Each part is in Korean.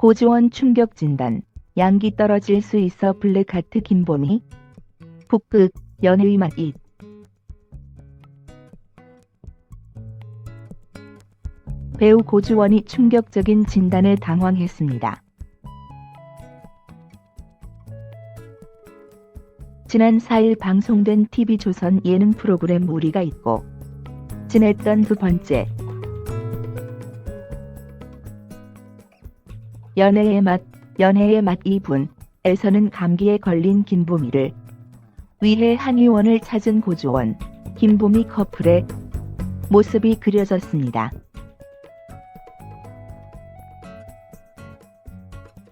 고지원 충격 진단, 양기 떨어질 수 있어 블랙하트 김보미, 북극, 연애의 맛 잇. 배우 고지원이 충격적인 진단에 당황했습니다. 지난 4일 방송된 TV조선 예능 프로그램 우리가 있고 지냈던 두 번째 연애의 맛 2분에서는 감기에 걸린 김보미를 위해 한의원을 찾은 고지원, 김보미 커플의 모습이 그려졌습니다.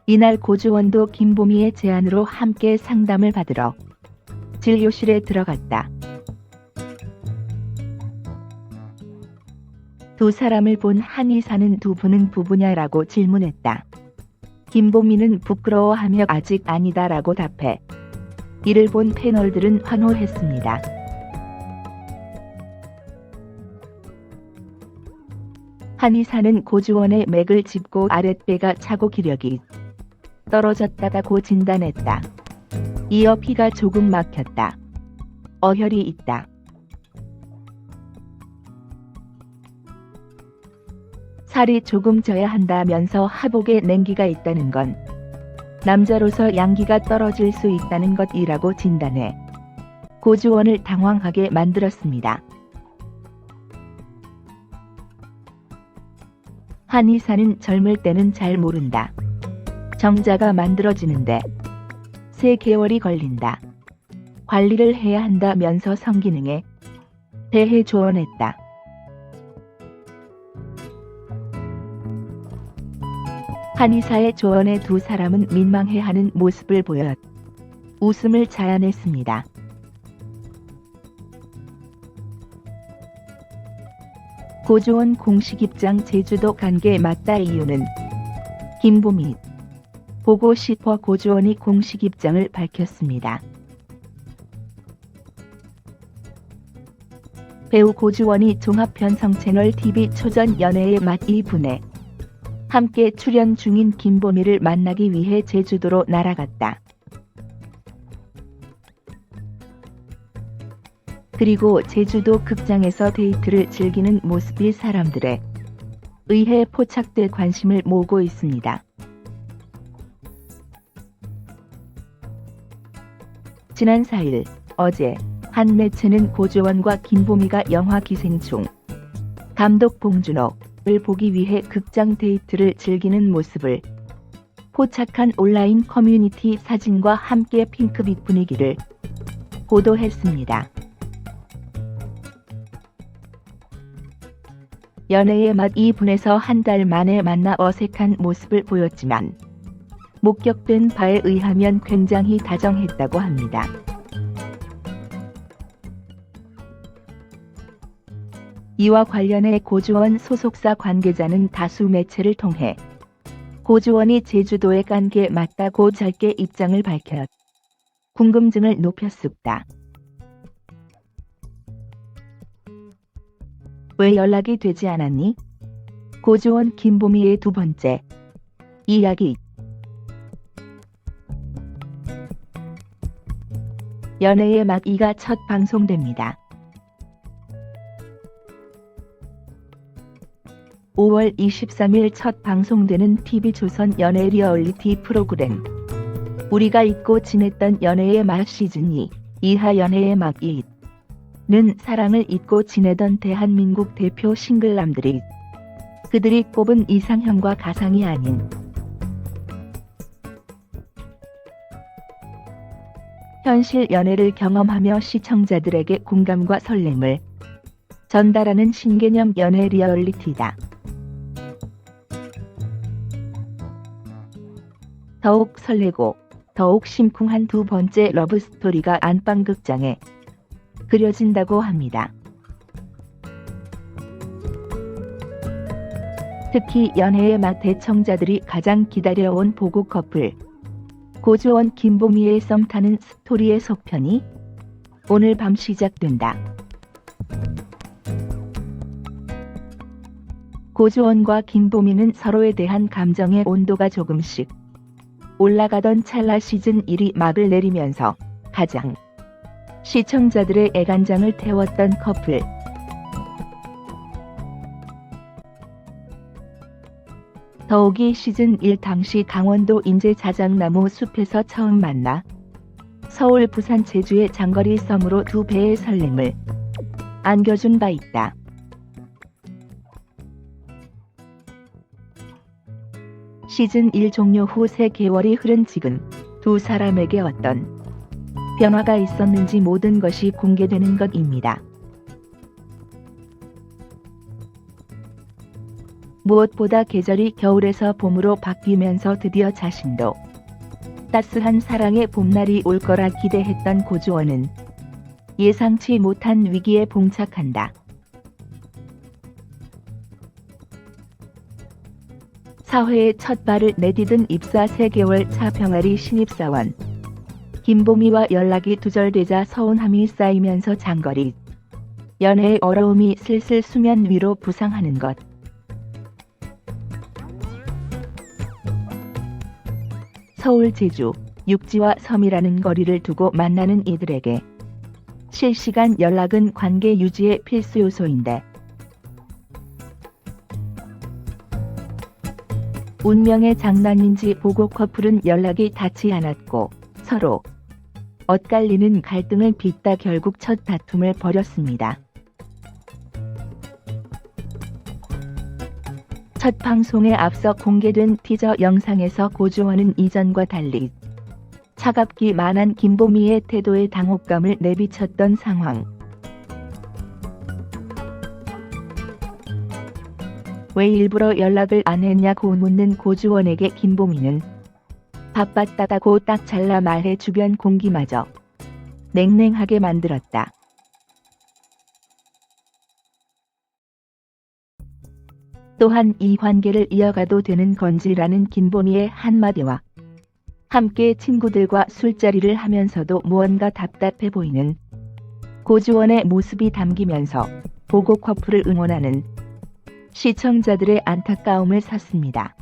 이날 고지원도 김보미의 제안으로 함께 상담을 받으러 진료실에 들어갔다. 두 사람을 본 한의사는 두 분은 부부냐라고 질문했다. 김보미는 부끄러워하며 아직 아니다라고 답해 이를 본 패널들은 환호했습니다. 한의사는 고지원의 맥을 짚고 아랫배가 차고 기력이 떨어졌다고 진단했다. 이어 피가 조금 막혔다. 어혈이 있다. 살이 조금 쪄야 한다면서 하복에 냉기가 있다는 건 남자로서 양기가 떨어질 수 있다는 것이라고 진단해 고지원을 당황하게 만들었습니다. 한의사는 젊을 때는 잘 모른다. 정자가 만들어지는데 3개월이 걸린다. 관리를 해야 한다면서 성기능에 대해 조언했다. 한의사의 조언에 두 사람은 민망해하는 모습을 보여 웃음을 자아냈습니다. 고지원 공식 입장 제주도 간 게 맞다. 이유는 김보미 보고 싶어 고지원이 공식 입장을 밝혔습니다. 배우 고지원이 종합편성 채널 TV 초전 연애의 맛 2분에 함께 출연 중인 김보미를 만나기 위해 제주도로 날아갔다. 그리고 제주도 극장에서 데이트를 즐기는 모습이 사람들에 의해 포착돼 관심을 모으고 있습니다. 지난 4일 어제 한 매체는 고지원과 김보미가 영화 기생충 감독 봉준호를 보기 위해 극장 데이트를 즐기는 모습을 포착한 온라인 커뮤니티 사진과 함께 핑크빛 분위기를 보도했습니다. 연애의 맛 2분에서 한 달 만에 만나 어색한 모습을 보였지만 목격된 바에 의하면 굉장히 다정했다고 합니다. 이와 관련해 고지원 소속사 관계자는 다수 매체를 통해 고지원이 제주도에 간 게 맞다고 짧게 입장을 밝혀 궁금증을 높였습니다. 왜 연락이 되지 않았니? 고지원 김보미의 두 번째 이야기. 연애의 맛 2가 첫 방송됩니다. 5월 23일 첫 방송되는 TV조선 연애 리얼리티 프로그램 우리가 잊고 지냈던 연애의 맛 시즌 2하 연애의 맛 2는 사랑을 잊고 지내던 대한민국 대표 싱글남들이 그들이 꼽은 이상형과 가상이 아닌 현실 연애를 경험하며 시청자들에게 공감과 설렘을 전달하는 신개념 연애 리얼리티다. 더욱 설레고 더욱 심쿵한 두 번째 러브스토리가 안방극장에 그려진다고 합니다. 특히 연애의 맛 대청자들이 가장 기다려온 보고 커플 고지원 김보미의 썸 타는 스토리의 속편이 오늘 밤 시작된다. 고주원과 김보미는 서로에 대한 감정의 온도가 조금씩 올라가던 찰나 시즌 1이 막을 내리면서 가장 시청자들의 애간장을 태웠던 커플. 더욱이 시즌 1 당시 강원도 인제 자작나무 숲에서 처음 만나 서울, 부산, 제주의 장거리 썸으로 두 배의 설렘을 안겨준 바 있다. 시즌 1 종료 후 3개월이 흐른 지금 두 사람에게 어떤 변화가 있었는지 모든 것이 공개되는 것입니다. 무엇보다 계절이 겨울에서 봄으로 바뀌면서 드디어 자신도 따스한 사랑의 봄날이 올 거라 기대했던 고주원은 예상치 못한 위기에 봉착한다. 사회에 첫 발을 내디딘 입사 3개월 차 병아리 신입사원 김보미와 연락이 두절되자 서운함이 쌓이면서 장거리 연애의 어려움이 슬슬 수면 위로 부상하는 것. 서울, 제주, 육지와 섬이라는 거리를 두고 만나는 이들에게 실시간 연락은 관계 유지의 필수 요소인데 운명의 장난인지 보고 커플은 연락이 닿지 않았고 서로 엇갈리는 갈등을 빚다 결국 첫 다툼을 벌였습니다. 첫 방송에 앞서 공개된 티저 영상에서 고주원은 이전과 달리 차갑기만 김보미의 태도에 당혹감을 내비쳤던 상황. 왜 일부러 연락을 안 했냐고 묻는 고주원에게 김보미는 바빴다고 딱 잘라 말해 주변 공기마저 냉랭하게 만들었다. 또한 이 관계를 이어가도 되는 건지라는 김보미의 한마디와 함께 친구들과 술자리를 하면서도 무언가 답답해 보이는 고주원의 모습이 담기면서 보고 커플을 응원하는 시청자들의 안타까움을 샀습니다.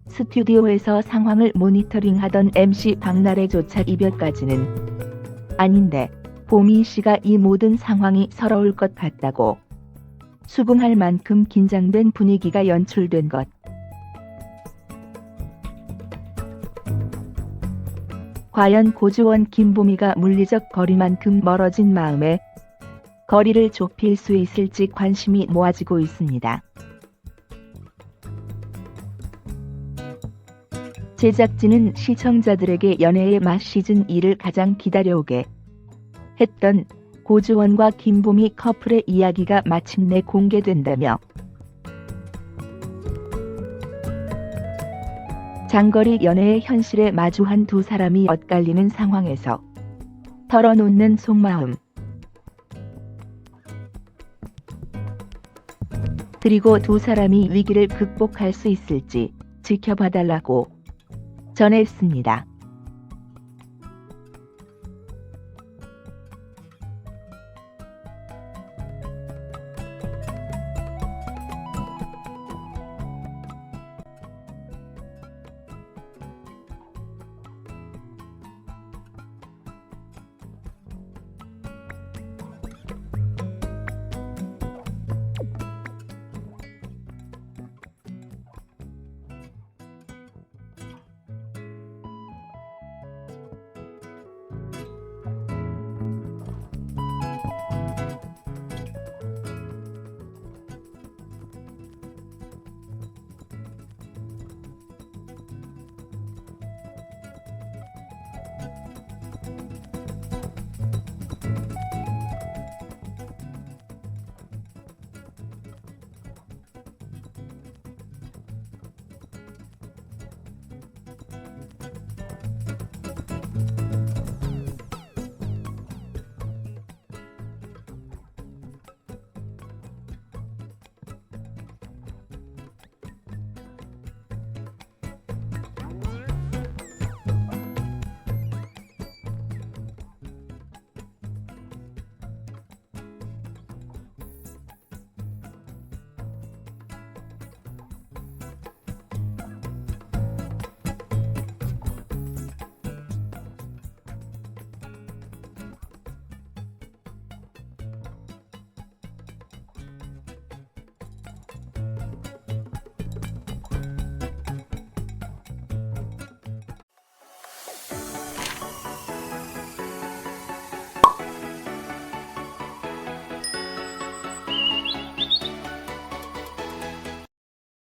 스튜디오에서 상황을 모니터링하던 MC 박나래조차 이별까지는 아닌데 보미 씨가 이 모든 상황이 서러울 것 같다고 수긍할 만큼 긴장된 분위기가 연출된 것. 과연 고주원 김보미가 물리적 거리만큼 멀어진 마음에 거리를 좁힐 수 있을지 관심이 모아지고 있습니다. 제작진은 시청자들에게 연애의 맛 시즌 2를 가장 기다려오게 했던 고주원과 김보미 커플의 이야기가 마침내 공개된다며 장거리 연애의 현실에 마주한 두 사람이 엇갈리는 상황에서 털어놓는 속마음, 그리고 두 사람이 위기를 극복할 수 있을지 지켜봐달라고 전했습니다.